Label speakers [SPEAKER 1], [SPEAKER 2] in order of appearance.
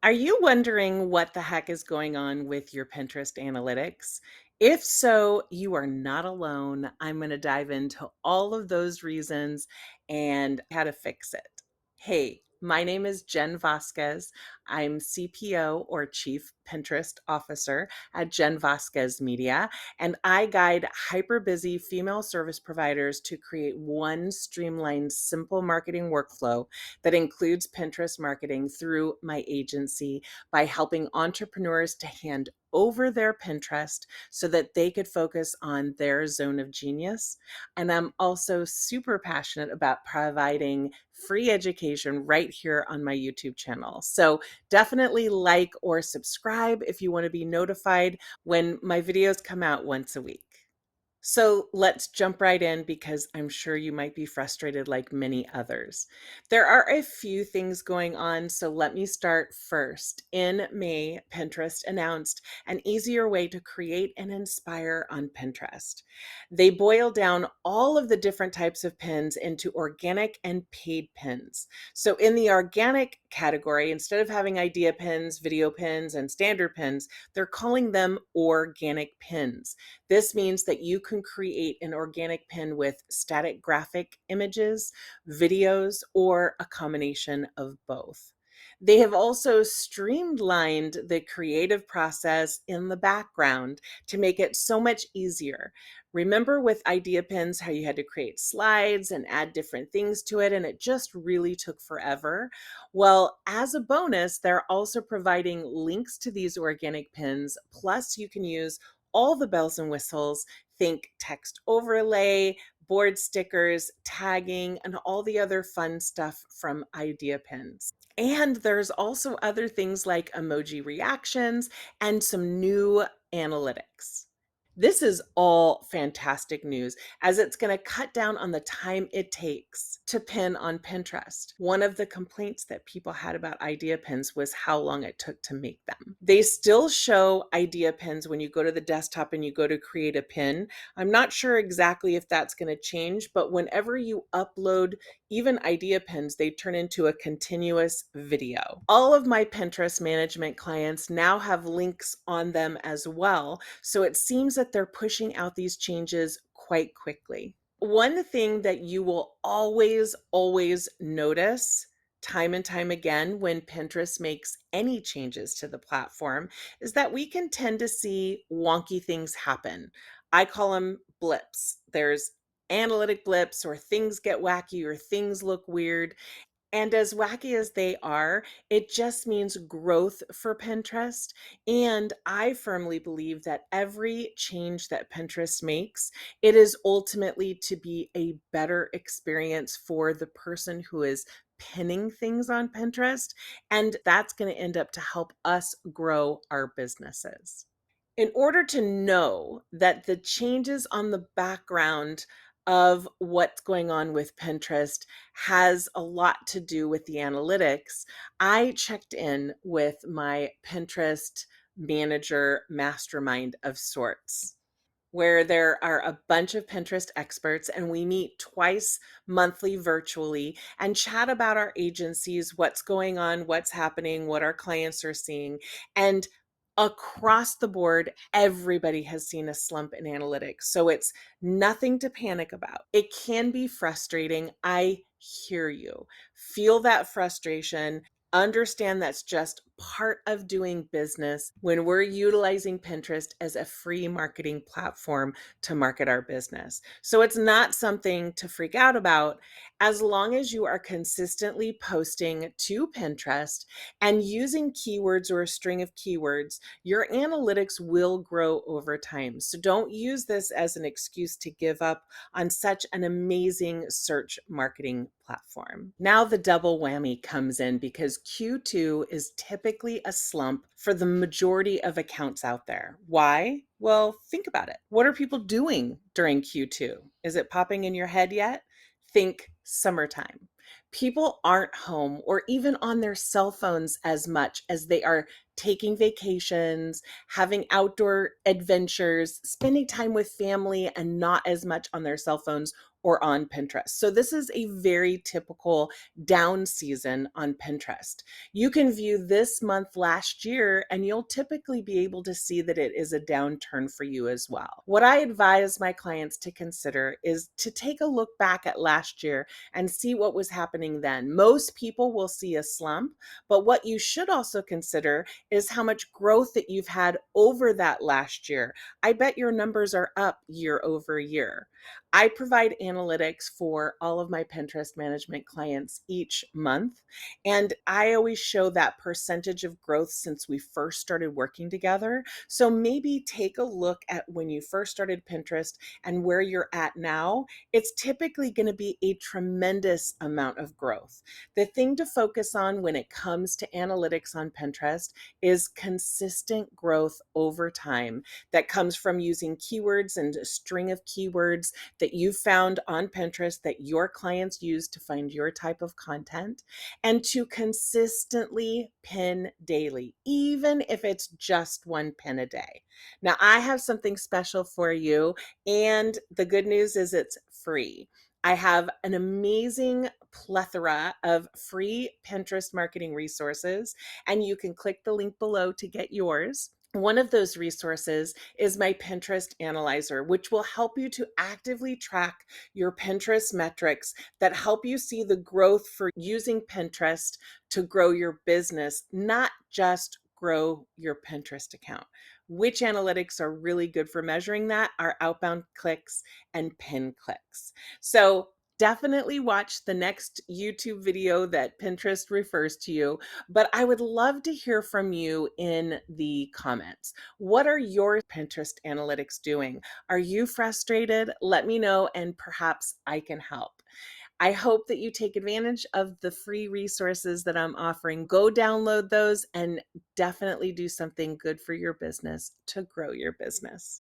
[SPEAKER 1] Are you wondering what the heck is going on with your Pinterest analytics? If so, you are not alone. I'm going to dive into all of those reasons and how to fix it. Hey, my name is Jen Vasquez. I'm CPO or Chief Pinterest Officer at Jen Vasquez Media, and I guide hyper busy female service providers to create one streamlined, simple marketing workflow that includes Pinterest marketing through my agency by helping entrepreneurs to hand over their Pinterest so that they could focus on their zone of genius. And I'm also super passionate about providing free education right here on my YouTube channel. So definitely like or subscribe if you want to be notified when my videos come out once a week. So let's jump right in because I'm sure you might be frustrated like many others. There are a few things going on, so let me start first. In May, Pinterest announced an easier way to create and inspire on Pinterest. They boil down all of the different types of pins into organic and paid pins. So in the organic category, instead of having idea pins, video pins, and standard pins, they're calling them organic pins. This means that you can create an organic pin with static graphic images, videos, or a combination of both. They have also streamlined the creative process in the background to make it so much easier. Remember with idea pins how you had to create slides and add different things to it, and it just really took forever? Well, as a bonus, they're also providing links to these organic pins, plus, you can use all the bells and whistles. Think text overlay, board stickers, tagging, and all the other fun stuff from idea pins. And there's also other things like emoji reactions and some new analytics. This is all fantastic news as it's going to cut down on the time it takes to pin on Pinterest. One of the complaints that people had about idea pins was how long it took to make them. They still show idea pins when you go to the desktop and you go to create a pin. I'm not sure exactly if that's going to change, but whenever you upload even idea pins, they turn into a continuous video. All of my Pinterest management clients now have links on them as well, so it seems that they're pushing out these changes quite quickly. One thing that you will always notice time and time again when Pinterest makes any changes to the platform is that we can tend to see wonky things happen. I call them blips. There's analytic blips, or things get wacky, or things look weird. And as wacky as they are, it just means growth for Pinterest. And I firmly believe that every change that Pinterest makes, it is ultimately to be a better experience for the person who is pinning things on Pinterest. And that's going to end up to help us grow our businesses. In order to know that the changes on the background of what's going on with Pinterest has a lot to do with the analytics, I checked in with my Pinterest manager mastermind of sorts, where there are a bunch of Pinterest experts, and we meet twice monthly virtually and chat about our agencies, what's going on, what's happening, what our clients are seeing. And across the board, everybody has seen a slump in analytics. So it's nothing to panic about. It can be frustrating. I hear you. Feel that frustration. Understand that's just part of doing business when we're utilizing Pinterest as a free marketing platform to market our business. So it's not something to freak out about as long as you are consistently posting to Pinterest and using keywords or a string of keywords. Your analytics will grow over time. So don't use this as an excuse to give up on such an amazing search marketing platform. Now the double whammy comes in because Q2 is typically a slump for the majority of accounts out there. Why? Well, think about it. What are people doing during Q2? Is it popping in your head yet? Think summertime. People aren't home or even on their cell phones as much as they are taking vacations, having outdoor adventures, spending time with family, and not as much on their cell phones or on Pinterest. So this is a very typical down season on Pinterest. You can view this month last year and you'll typically be able to see that it is a downturn for you as well. What I advise my clients to consider is to take a look back at last year and see what was happening then. Most people will see a slump, but what you should also consider is how much growth that you've had over that last year. I bet your numbers are up year over year. I provide analytics for all of my Pinterest management clients each month. And I always show that percentage of growth since we first started working together. So maybe take a look at when you first started Pinterest and where you're at now. It's typically going to be a tremendous amount of growth. The thing to focus on when it comes to analytics on Pinterest is consistent growth over time that comes from using keywords and a string of keywords that you found on Pinterest that your clients use to find your type of content, and to consistently pin daily, even if it's just one pin a day. Now, I have something special for you, and the good news is it's free. I have an amazing plethora of free Pinterest marketing resources, and you can click the link below to get yours. One of those resources is my Pinterest Analyzer, which will help you to actively track your Pinterest metrics that help you see the growth for using Pinterest to grow your business, not just grow your Pinterest account. Which analytics are really good for measuring that are outbound clicks and pin clicks. So definitely watch the next YouTube video that Pinterest refers to you, but I would love to hear from you in the comments. What are your Pinterest analytics doing? Are you frustrated? Let me know and perhaps I can help. I hope that you take advantage of the free resources that I'm offering. Go download those and definitely do something good for your business to grow your business.